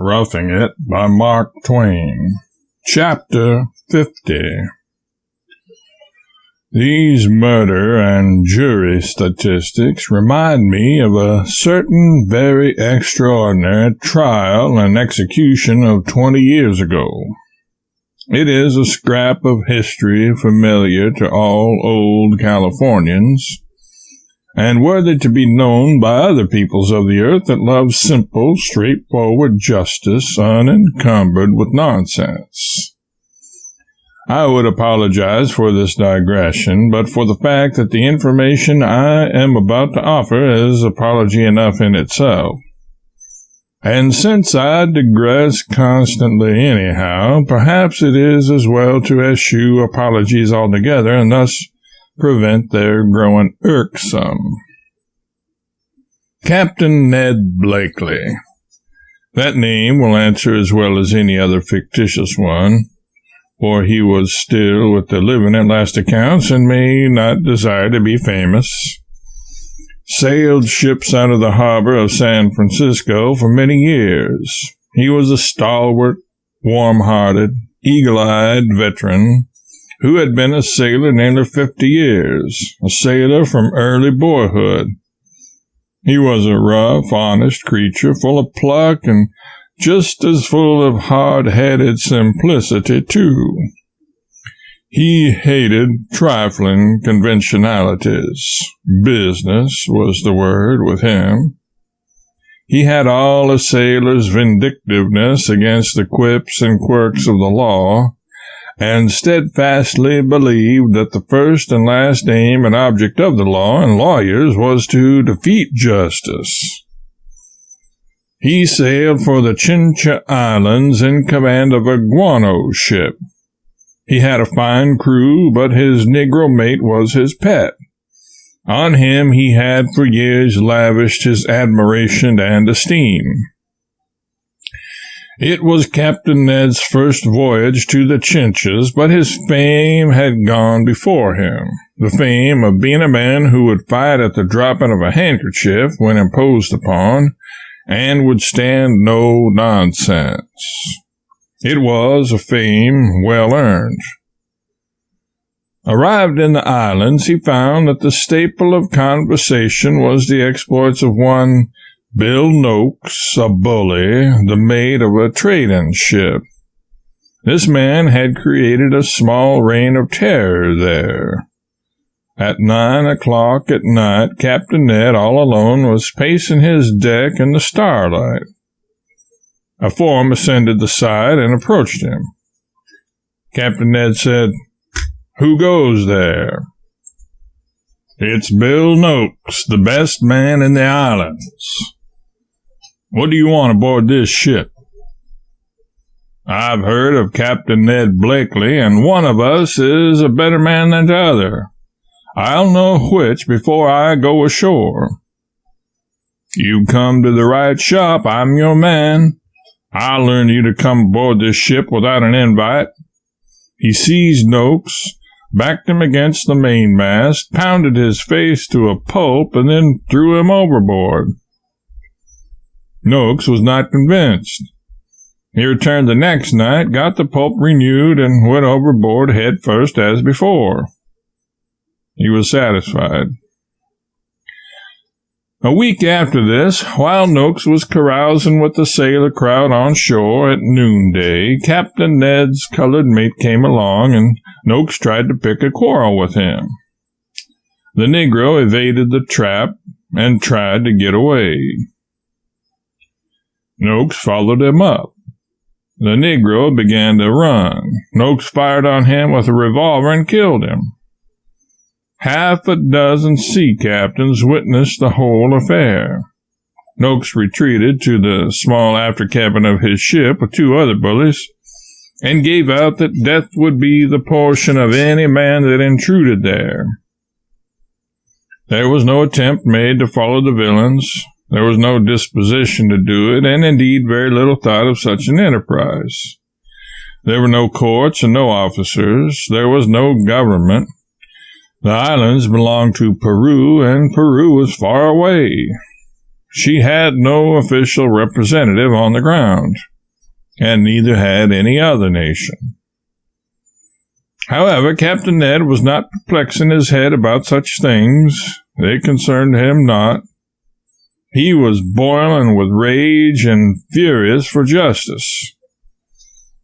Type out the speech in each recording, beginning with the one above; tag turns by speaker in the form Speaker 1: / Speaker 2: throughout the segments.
Speaker 1: Roughing It by Mark Twain. Chapter 50. These murder and jury statistics remind me of a certain very extraordinary trial and execution of 20 years ago. It is a scrap of history familiar to all old Californians, and worthy to be known by other peoples of the earth that love simple, straightforward justice unencumbered with nonsense. I would apologize for this digression, but for the fact that the information I am about to offer is apology enough in itself. And since I digress constantly anyhow, perhaps it is as well to eschew apologies altogether and thus prevent their growing irksome. Captain Ned Blakely. That name will answer as well as any other fictitious one, for he was still with the living at last accounts and may not desire to be famous. Sailed ships out of the harbor of San Francisco for many years. He was a stalwart, warm-hearted, eagle-eyed veteran who had been a sailor nearly 50 years, a sailor from early boyhood. He was a rough, honest creature, full of pluck and just as full of hard-headed simplicity, too. He hated trifling conventionalities. Business was the word with him. He had all a sailor's vindictiveness against the quips and quirks of the law, and steadfastly believed that the first and last aim and object of the law and lawyers was to defeat justice. He sailed for the Chincha Islands in command of a guano ship. He had a fine crew, but his Negro mate was his pet. On him he had for years lavished his admiration and esteem. It was Captain Ned's first voyage to the Chinchas, but his fame had gone before him, the fame of being a man who would fight at the dropping of a handkerchief when imposed upon, and would stand no nonsense. It was a fame well earned. Arrived in the islands, he found that the staple of conversation was the exploits of one Bill Noakes, a bully, the mate of a trading ship. This man had created a small reign of terror there. At 9 o'clock at night, Captain Ned, all alone, was pacing his deck in the starlight. A form ascended the side and approached him. Captain Ned said, "Who goes there?" "It's Bill Noakes, the best man in the islands." "What do you want aboard this ship?" "I've heard of Captain Ned Blakely, and one of us is a better man than the other. I'll know which before I go ashore." "You come to the right shop. I'm your man. I'll learn you to come aboard this ship without an invite." He seized Noakes, backed him against the mainmast, pounded his face to a pulp, and then threw him overboard. Noakes was not convinced. He returned the next night, got the pulp renewed, and went overboard head first as before. He was satisfied. A week after this, while Noakes was carousing with the sailor crowd on shore at noonday, Captain Ned's colored mate came along, and Noakes tried to pick a quarrel with him. The Negro evaded the trap and tried to get away. Noakes followed him up. The Negro began to run. Noakes fired on him with a revolver and killed him. Half a dozen sea captains witnessed the whole affair. Noakes retreated to the small after cabin of his ship with 2 other bullies, and gave out that death would be the portion of any man that intruded there. There was no attempt made to follow the villains. There was no disposition to do it, and indeed very little thought of such an enterprise. There were no courts and no officers. There was no government. The islands belonged to Peru, and Peru was far away. she had no official representative on the ground, and neither had any other nation. However, Captain Ned was not perplexing his head about such things. They concerned him not. He was boiling with rage and furious for justice.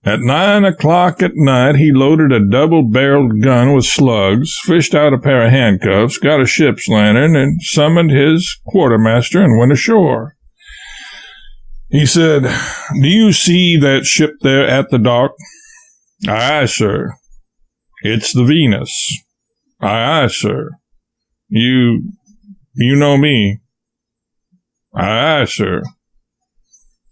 Speaker 1: At 9 o'clock at night, he loaded a double-barreled gun with slugs, fished out a pair of handcuffs, got a ship's lantern, and summoned his quartermaster and went ashore. He said, "Do you see that ship there at the dock?" "Aye, sir." "It's the Venus." "Aye, sir." You know me." "Aye, sir."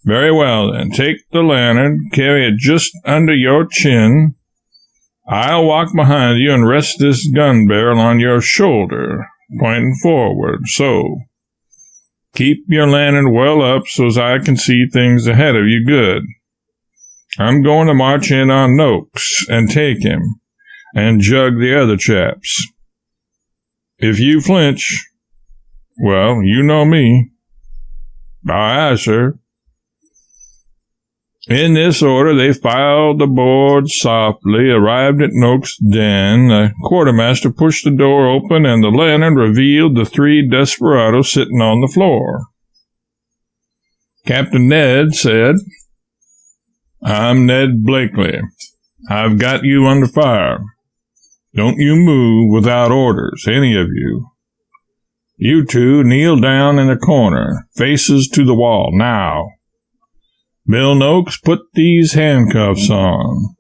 Speaker 1: "Very well, then. Take the lantern, carry it just under your chin. I'll walk behind you and rest this gun barrel on your shoulder, pointing forward, so. Keep your lantern well up so's I can see things ahead of you good. I'm going to march in on Noakes and take him, and jug the other chaps. If you flinch, well, you know me." "Aye, sir." In this order, they filed aboard softly, arrived at Noakes' den. The quartermaster pushed the door open, and the lantern revealed the three desperadoes sitting on the floor. Captain Ned said, "I'm Ned Blakely. I've got you under fire. Don't you move without orders, any of you. You two kneel down in the corner, faces to the wall, now. Bill Noakes, put these handcuffs on.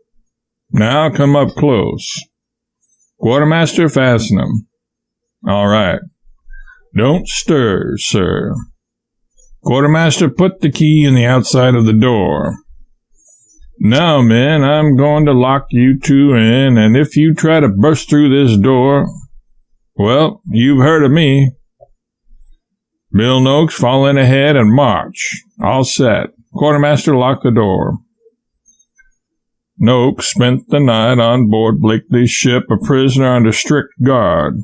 Speaker 1: Now come up close. Quartermaster, fasten them. All right. Don't stir, sir. Quartermaster, put the key in the outside of the door. Now, men, I'm going to lock you two in, and if you try to burst through this door, well, you've heard of me. Bill Noakes, fall in ahead and march. All set. Quartermaster, lock the door." Noakes spent the night on board Blakely's ship, a prisoner under strict guard.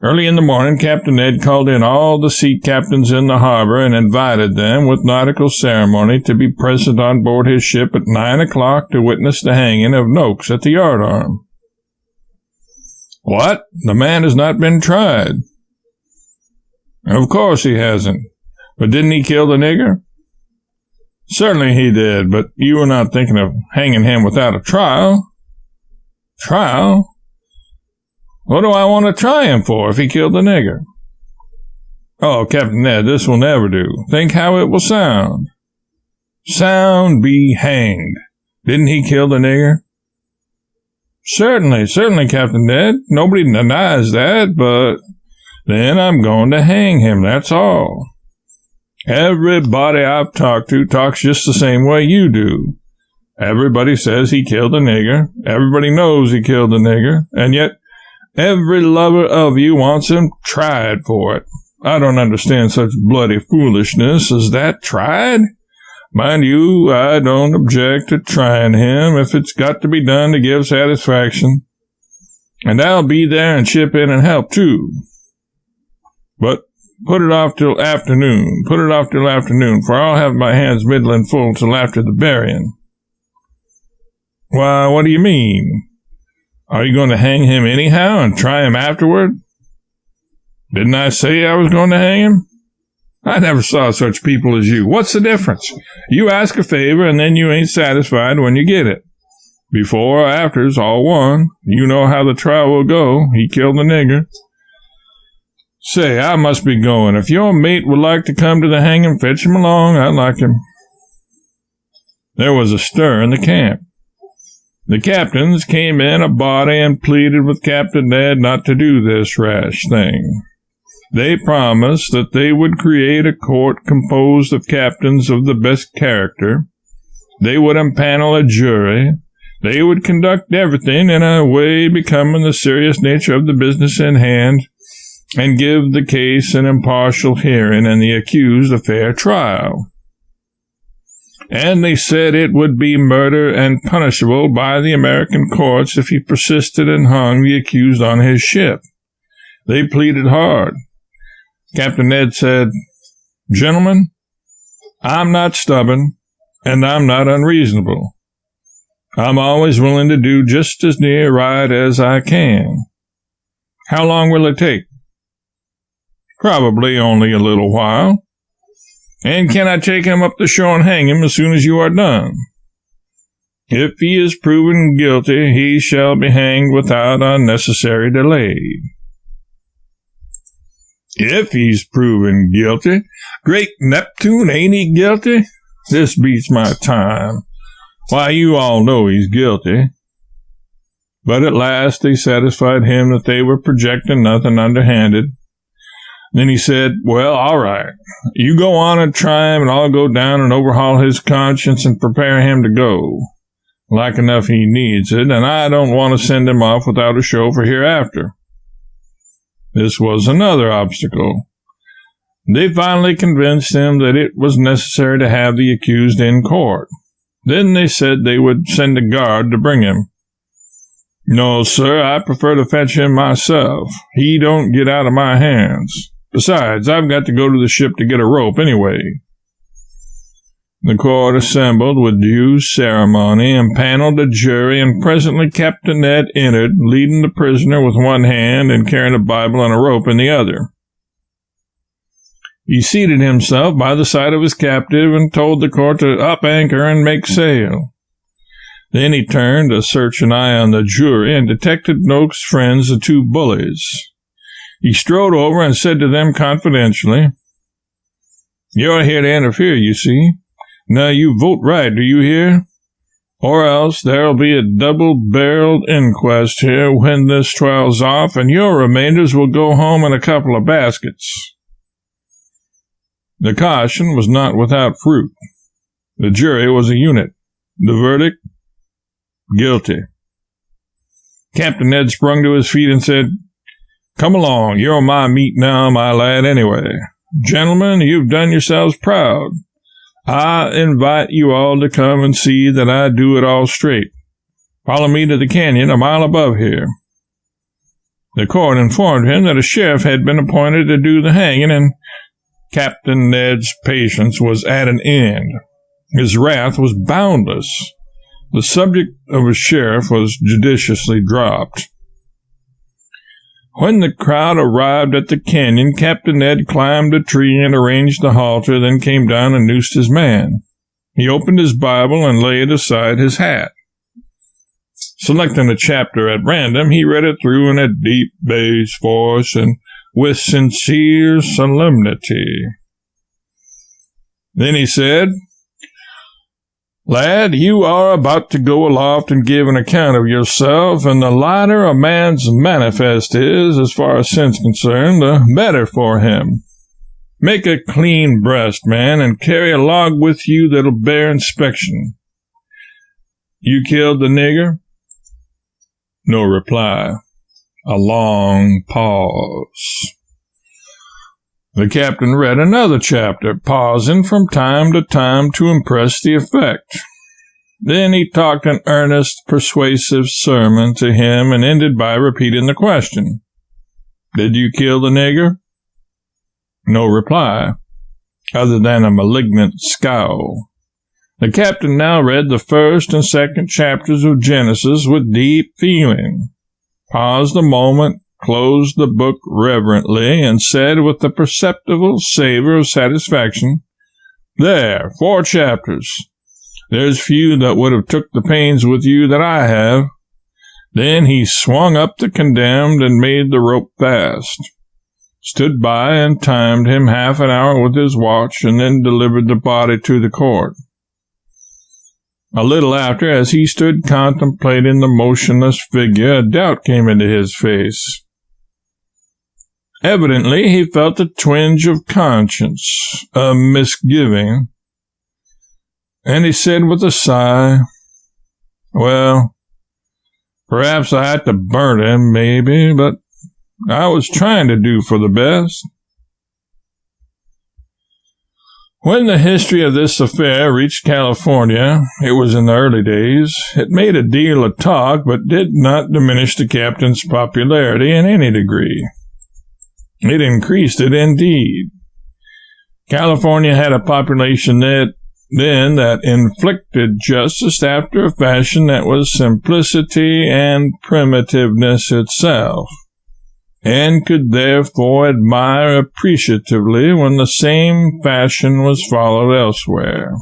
Speaker 1: Early in the morning, Captain Ned called in all the sea captains in the harbor and invited them, with nautical ceremony, to be present on board his ship at 9 o'clock to witness the hanging of Noakes at the yardarm. "What? The man has not been tried." "Of course he hasn't. But didn't he kill the nigger?" "Certainly he did, but you were not thinking of hanging him without a trial." "Trial? What do I want to try him for if he killed the nigger?" "Oh, Captain Ned, this will never do. Think how it will sound." "Sound be hanged. Didn't he kill the nigger?" Certainly, Captain Ned. Nobody denies that, but then I'm going to hang him, that's all. Everybody I've talked to talks just the same way you do. Everybody says he killed the nigger. Everybody knows he killed the nigger. And yet, every lover of you wants him tried for it. I don't understand such bloody foolishness as that. Tried? Mind you, I don't object to trying him if it's got to be done to give satisfaction. And I'll be there and chip in and help, too. But put it off till afternoon, for I'll have my hands middling full till after the burying." "Why, what do you mean? Are you going to hang him anyhow and try him afterward?" "Didn't I say I was going to hang him? I never saw such people as you. What's the difference? You ask a favor and then you ain't satisfied when you get it. Before or after's all one. You know how the trial will go. He killed the nigger. Say, I must be going. If your mate would like to come to the hanging, fetch him along. I'd like him." There was a stir in the camp. The captains came in a body and pleaded with Captain Ned not to do this rash thing. They promised that they would create a court composed of captains of the best character. They would impanel a jury. They would conduct everything in a way becoming the serious nature of the business in hand, and give the case an impartial hearing and the accused a fair trial. And they said it would be murder and punishable by the American courts if he persisted and hung the accused on his ship. They pleaded hard. Captain Ned said, Gentlemen, I'm not stubborn, and I'm not unreasonable. I'm always willing to do just as near right as I can. How long will it take? Probably only a little while. And can I take him up the shore and hang him as soon as you are done? If he is proven guilty, he shall be hanged without unnecessary delay. If he's proven guilty? Great Neptune, ain't he guilty? This beats my time. Why, you all know he's guilty. But at last they satisfied him that they were projecting nothing underhanded. Then he said, well, all right. You go on and try him, and I'll go down and overhaul his conscience and prepare him to go. Like enough he needs it, and I don't want to send him off without a show for hereafter. This was another obstacle. They finally convinced him that it was necessary to have the accused in court. Then they said they would send a guard to bring him. No, sir, I prefer to fetch him myself. He don't get out of my hands. Besides, I've got to go to the ship to get a rope anyway. The court assembled with due ceremony and paneled a jury, and presently Captain Ned entered, leading the prisoner with one hand and carrying a Bible and a rope in the other. He seated himself by the side of his captive and told the court to up anchor and make sail. Then he turned a searching eye on the jury and detected Noakes' friends, the two bullies. He strode over and said to them confidentially, You're here to interfere, you see. Now you vote right, do you hear? Or else there'll be a double-barreled inquest here when this trial's off, and your remainders will go home in a couple of baskets. The caution was not without fruit. The jury was a unit. The verdict? Guilty. Captain Ned sprung to his feet and said, Come along, you're my meat now, my lad, anyway. Gentlemen, you've done yourselves proud. I invite you all to come and see that I do it all straight. Follow me to the canyon a mile above here. The court informed him that a sheriff had been appointed to do the hanging, and Captain Ned's patience was at an end. His wrath was boundless. The subject of a sheriff was judiciously dropped. When the crowd arrived at the canyon, Captain Ned climbed a tree and arranged the halter, then came down and noosed his man. He opened his Bible and laid aside his hat. Selecting a chapter at random, he read it through in a deep bass voice and with sincere solemnity. Then he said, Lad, you are about to go aloft and give an account of yourself, and the lighter a man's manifest is, as far as sin's concerned, the better for him. Make a clean breast, man, and carry a log with you that'll bear inspection. You killed the nigger? No reply. A long pause. The captain read another chapter, pausing from time to time to impress the effect. Then he talked an earnest, persuasive sermon to him and ended by repeating the question. Did you kill the nigger? No reply, other than a malignant scowl. The captain now read the first and second chapters of Genesis with deep feeling, paused a moment, closed the book reverently, and said with a perceptible savor of satisfaction, There, 4 chapters. There's few that would have took the pains with you that I have. Then he swung up the condemned and made the rope fast, stood by and timed him half an hour with his watch, and then delivered the body to the court. A little after, as he stood contemplating the motionless figure, a doubt came into his face. Evidently, he felt a twinge of conscience, a misgiving, and he said with a sigh, Well, perhaps I had to burn him, maybe, but I was trying to do for the best. When the history of this affair reached California, it was in the early days, it made a deal of talk, but did not diminish the captain's popularity in any degree. It increased it, indeed. California had a population that inflicted justice after a fashion that was simplicity and primitiveness itself, and could therefore admire appreciatively when the same fashion was followed elsewhere.